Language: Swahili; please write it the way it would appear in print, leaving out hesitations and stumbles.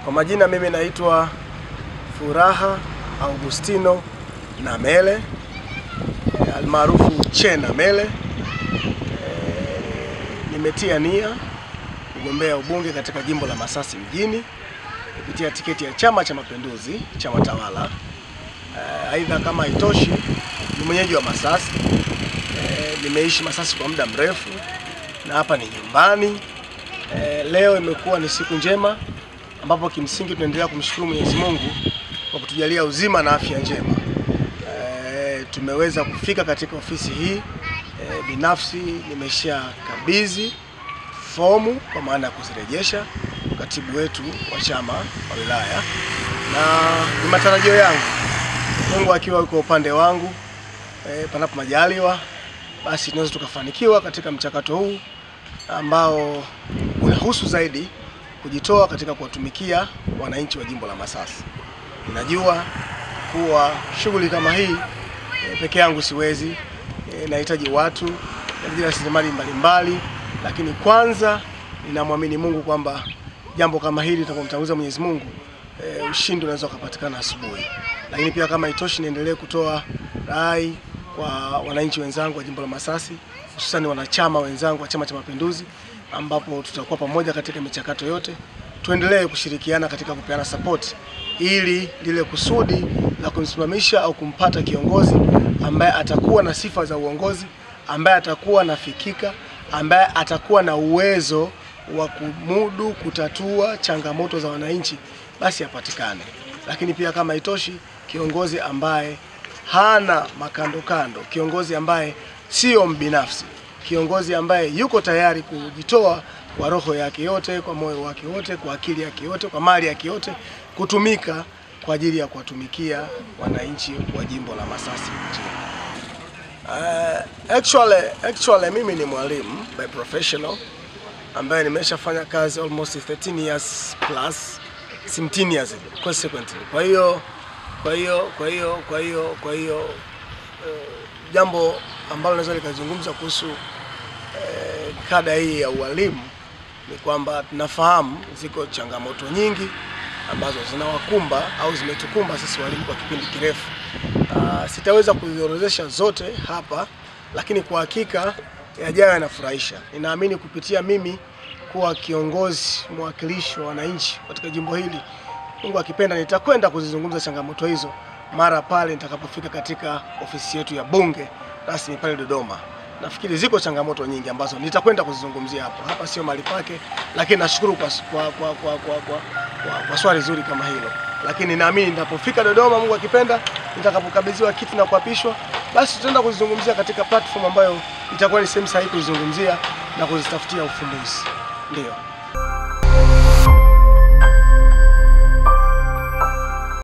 Kwa majina mimi naitwa Furaha Augustino Namele, almaarufu Che Namele. Nimetia nia kugombea ubunge katika jimbo la Masasi mjini kupitia tiketi ya Chama cha Mapinduzi, chama tawala. Aidha, kama haitoshi, ni mwenyeji wa Masasi. Nimeishi Masasi kwa muda mrefu na hapa ni nyumbani. Leo imekuwa ni siku njema ambapo kimsingi tunaendelea kumshukuru Mwenyezi Mungu kwa kutujalia uzima na afya njema. Tumeweza kufika katika ofisi hii. Binafsi nimeshakabidhi fomu kwa maana ya kuzirejesha katibu wetu wa chama wa wilaya, na ni matarajio yangu Mungu akiwa yuko upande wangu, panapo majaliwa, basi tunaweza tukafanikiwa katika mchakato huu ambao unahusu zaidi kujitoa katika kuwatumikia wananchi wa jimbo la Masasi. Ninajua kuwa shughuli kama hii peke yangu siwezi, nahitaji watu na rasilimali mbalimbali, lakini kwanza ninamwamini Mungu kwamba jambo kama hili tutakapomtanguliza Mwenyezi Mungu, ushindi unaweza kupatikana asubuhi. Lakini pia kama itoshi, niendelee kutoa rai kwa wananchi wenzangu wa jimbo la Masasi, hususan wanachama wenzangu wa Chama cha Mapinduzi, ambapo tutakuwa pamoja katika michakato yote. Tuendelee kushirikiana katika kupeana support ili lile kusudi la kumsimamisha au kumpata kiongozi ambaye atakuwa na sifa za uongozi, ambaye atakuwa na fikika, ambaye atakuwa na uwezo wa kumudu kutatua changamoto za wananchi, basi apatikane. Lakini pia kama itoshi, kiongozi ambaye hana makando, kiongozi ambaye sio mbinafsi, kiongozi ambaye yuko tayari kujitoa kwa roho yake yote, kwa moyo wake wote, kwa akili yake yote, kwa mali yake yote, kutumika kwa ajili ya kuwatumikia wananchi wa jimbo la Masasi mjini. Actually mimi ni mwalimu by professional ambaye nimeshafanya kazi almost 13 years plus, 17 years consequently. Kwa hiyo jambo ambalo naweza nikazungumza kuhusu kada hii ya ualimu ni kwamba tunafahamu ziko changamoto nyingi ambazo zinawakumba au zimetukumba sisi walimu kwa kipindi kirefu. Sitaweza kuziorodhesha zote hapa, lakini kwa hakika yajayo yanafurahisha. Ninaamini kupitia mimi kuwa kiongozi mwakilishi wa wananchi katika jimbo hili, Mungu akipenda nitakwenda kuzizungumza changamoto hizo mara pale nitakapofika katika ofisi yetu ya bunge rasmi pale Dodoma. Nafikiri ziko changamoto nyingi ambazo nitakwenda kuzizungumzia hapo. Hapa sio mahali pake, lakini nashukuru kwa swali zuri kama hilo. Lakini naamini ninapofika Dodoma, Mungu akipenda, nitakapokabidhiwa kiti na kuapishwa, basi tutaenda kuzizungumzia katika platform ambayo itakuwa ni sehemu sahihi kuzizungumzia na kuzitafutia ufumbuzi. Ndio.